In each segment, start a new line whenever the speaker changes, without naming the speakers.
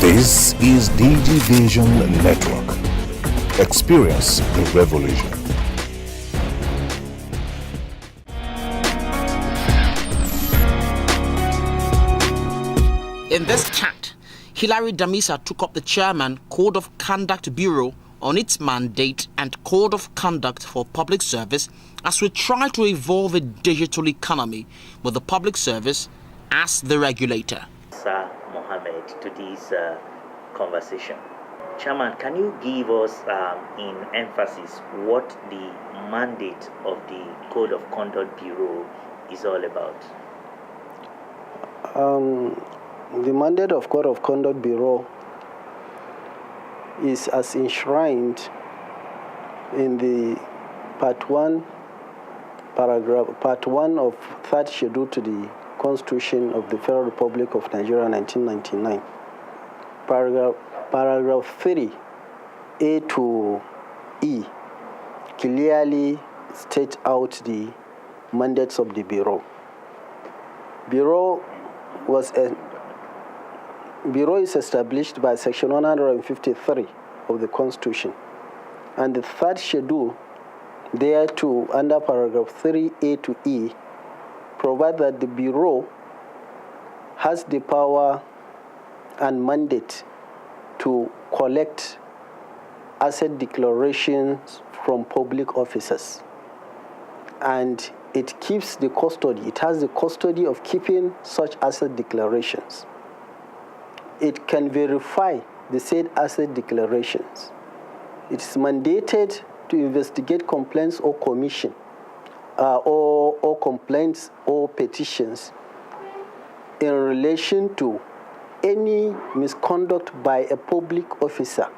This is Digivation Network. Experience the revolution.
In this chat, Hilary Damissah took up the Chairman Code of Conduct Bureau on its mandate and Code of Conduct for Public Service as we try to evolve a digital economy with the public service as the regulator.
Isah Muhammed to this conversation. Chairman, can you give us in emphasis what the mandate of the Code of Conduct Bureau is all about?
The mandate of Code of Conduct Bureau is as enshrined in the Part 1 of Third Schedule to the Constitution of the Federal Republic of Nigeria 1999. Paragraph 3, A to E, clearly state out the mandates of the Bureau. Bureau is established by Section 153 of the Constitution, and the Third Schedule, thereto under Paragraph 3, A to E, provide that the Bureau has the power and mandate to collect asset declarations from public officers. And it keeps the custody, it has the custody of keeping such asset declarations. It can verify the said asset declarations. It is mandated to investigate complaints or commission or complaints or petitions in relation to any misconduct by a public officer,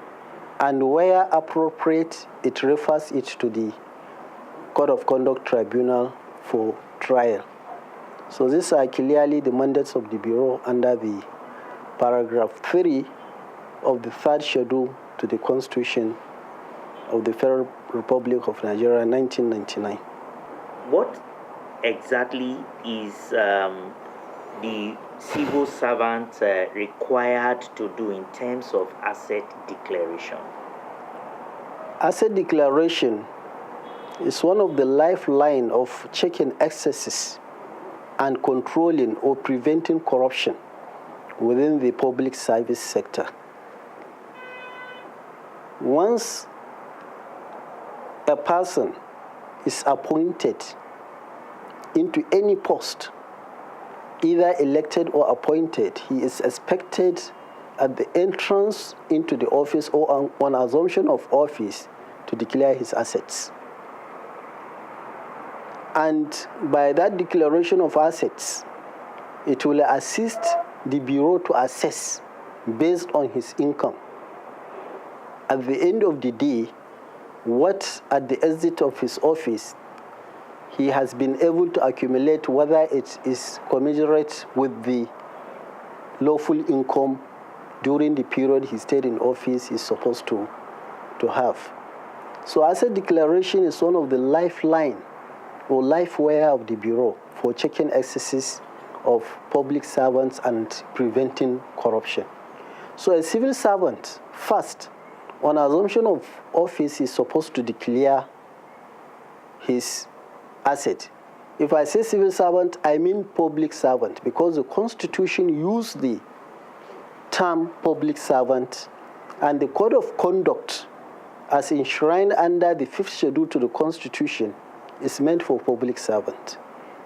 and where appropriate, it refers it to the Code of Conduct Tribunal for trial. So these are clearly the mandates of the Bureau under the Paragraph 3 of the Third Schedule to the Constitution of the Federal Republic of Nigeria 1999.
What exactly is the civil servant required to do in terms of asset declaration?
Asset declaration is one of the lifeline of checking excesses and controlling or preventing corruption within the public service sector. Once a person is appointed into any post, either elected or appointed, he is expected at the entrance into the office or on assumption of office to declare his assets. And by that declaration of assets, it will assist the Bureau to assess based on his income, at the end of the day, what at the exit of his office he has been able to accumulate, whether it is commensurate with the lawful income during the period he stayed in office he's supposed to have. So asset declaration is one of the lifeline or lifeware of the Bureau for checking excesses of public servants and preventing corruption. So a civil servant, first, on assumption of office, is supposed to declare his asset. If I say civil servant, I mean public servant, because the Constitution used the term public servant, and the Code of Conduct, as enshrined under the 5th Schedule to the Constitution, is meant for public servant.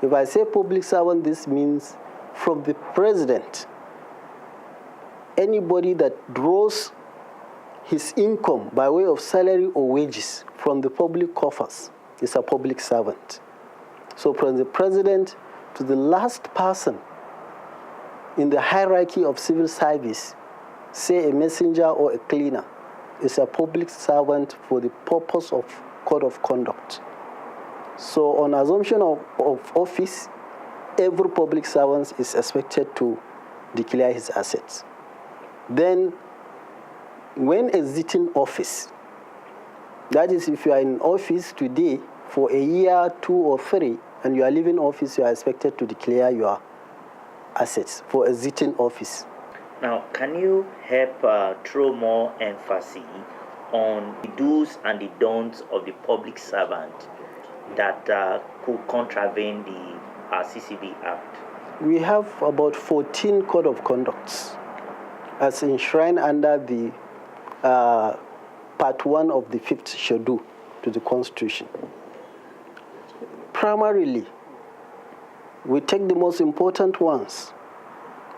If I say public servant, this means from the president, anybody that draws his income by way of salary or wages from the public coffers is a public servant. So from the president to the last person in the hierarchy of civil service, say a messenger or a cleaner, is a public servant for the purpose of Code of Conduct. So on assumption of office, every public servant is expected to declare his assets. Then, when exiting office, that is, if you are in office today for a year, 2 or 3, and you are leaving office, you are expected to declare your assets for exiting office.
Now, can you help throw more emphasis on the do's and the don'ts of the public servant that could contravene the CCB Act?
We have about 14 code of conducts as enshrined under the Part 1 of the 5th Schedule to the Constitution. Primarily, we take the most important ones.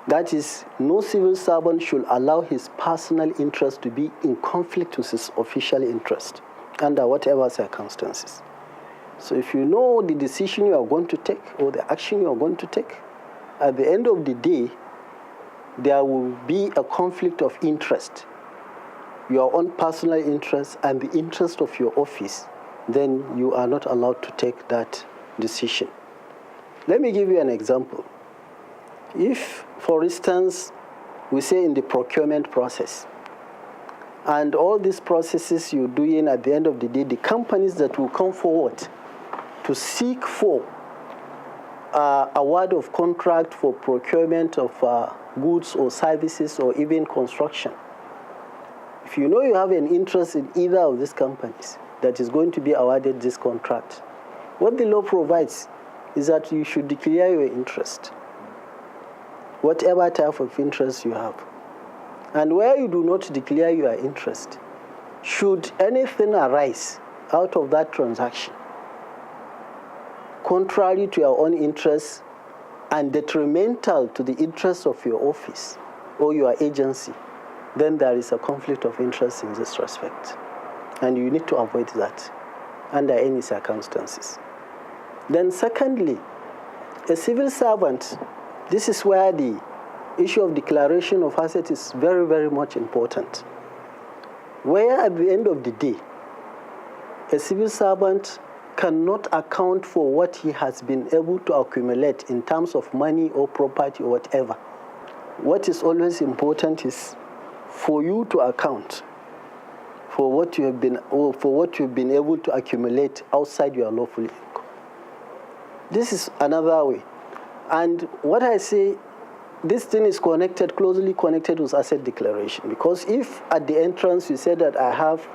That is, no civil servant should allow his personal interest to be in conflict with his official interest under whatever circumstances. So if you know the decision you are going to take or the action you are going to take, at the end of the day, there will be a conflict of interest, your own personal interest and the interest of your office, then you are not allowed to take that decision. Let me give you an example. If, for instance, we say in the procurement process, and all these processes you're doing at the end of the day, the companies that will come forward to seek for award of contract for procurement of goods or services or even construction, if you know you have an interest in either of these companies that is going to be awarded this contract, what the law provides is that you should declare your interest, whatever type of interest you have. And where you do not declare your interest, should anything arise out of that transaction, contrary to your own interests and detrimental to the interests of your office or your agency, then there is a conflict of interest in this respect. And you need to avoid that under any circumstances. Then secondly, a civil servant, this is where the issue of declaration of assets is very, very much important. Where at the end of the day, a civil servant cannot account for what he has been able to accumulate in terms of money or property or whatever. What is always important is for you to account for what you have been able to accumulate outside your lawful income. This is another way. And what I say, this thing is closely connected with asset declaration, because if at the entrance you say that I have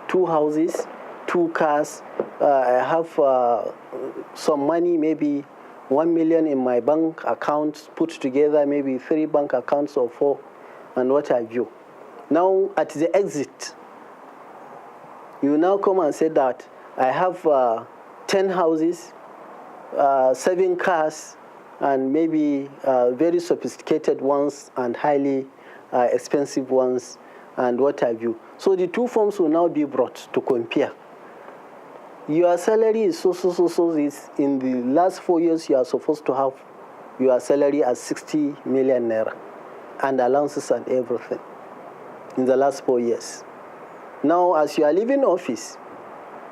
2 houses, 2 cars, I have some money, maybe 1 million in my bank account, put together maybe 3 bank accounts or 4, and what have you. Now, at the exit, you now come and say that I have 10 houses, 7 cars, and maybe very sophisticated ones and highly expensive ones, and what have you. So the 2 forms will now be brought to compare. Your salary is so. Is in the last 4 years, you are supposed to have your salary as 60 million naira and allowances and everything in the last 4 years. Now, as you are leaving office,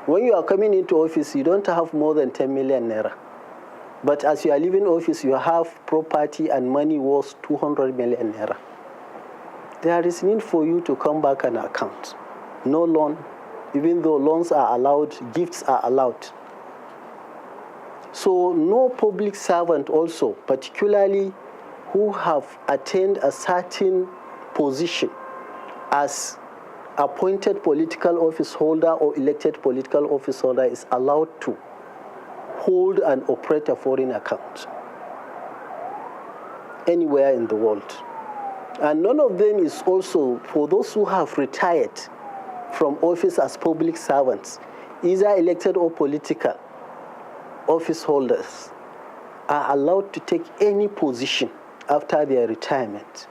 when you are coming into office, you don't have more than 10 million naira. But as you are leaving office, you have property and money worth 200 million naira. There is need for you to come back and account. No loan, even though loans are allowed, gifts are allowed. So no public servant also, particularly who have attained a certain position as appointed political office holder or elected political office holder, is allowed to hold and operate a foreign account anywhere in the world. And none of them is also, for those who have retired from office as public servants, either elected or political office holders, are allowed to take any position after their retirement,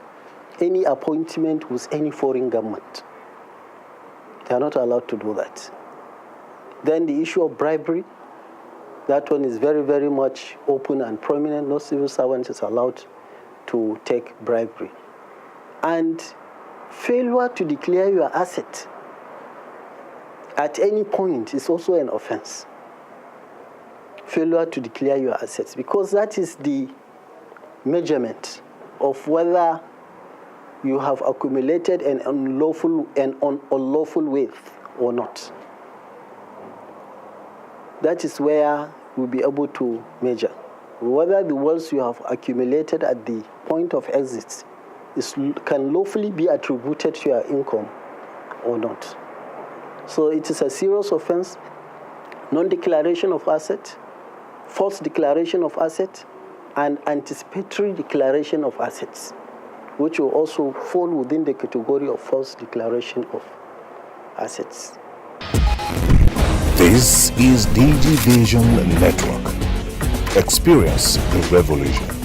any appointment with any foreign government. They are not allowed to do that. Then the issue of bribery, that one is very, very much open and prominent. No civil servant is allowed to take bribery. And failure to declare your asset at any point is also an offense. Failure to declare your assets, because that is the measurement of whether you have accumulated an unlawful wealth or not. That is where we'll be able to measure whether the wealth you have accumulated at the point of exit can lawfully be attributed to your income or not. So it is a serious offense, non-declaration of asset, false declaration of asset, and anticipatory declaration of assets, which will also fall within the category of false declaration of assets.
This is Digivation Network. Experience the revolution.